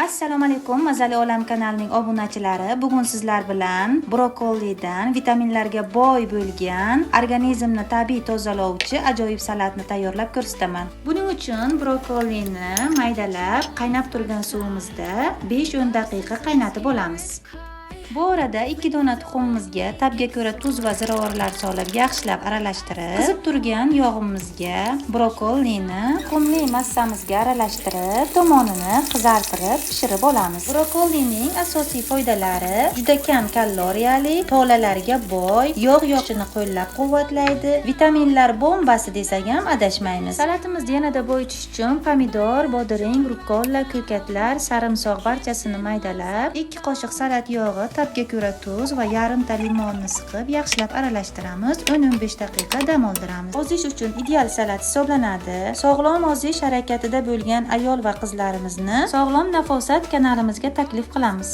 Assalomu alaykum, Mazali olam kanalining obunachilari. Bugun sizlar bilan brokolidan vitaminlarga boy bo'lgan, organizmni tabiiy tozalovchi ajoyib salatni tayyorlab ko'rsataman. Buning uchun brokolini maydalab, qaynab turgan suvimizda 5-10 daqiqa qaynatib olamiz. Bu orada 2 dona tuxumimizga tabga ko'ra tuz va ziravorlar solib yaxshilab aralashtirib, qizib turgan yog'imizga brokolini tuxumli massamizga aralashtirib, tomonini qizartirib pishirib olamiz. Brokolining asosiy foydalari juda kam kaloriyali, tolalarga boy, yog' yoqishini qo'llab-quvvatlaydi, vitaminlar bombasi desak ham adashmaymiz. Salatimizni yanada boyitish uchun pomidor, bodring, rukolla, ko'katlar, sarimsoq barchasini maydalab, 2 qoshiq salat yog'i, tabga ko'ra tuz va yarimta limonni siqib yaxshilab aralashtiramiz. 10-15 daqiqa dam oldiramiz. Ozish uchun ideal salat hisoblanadi. Sog'lom ozish harakatida bo'lgan ayol va qizlarimizni Sog'lom nafosat kanalimizga taklif qilamiz.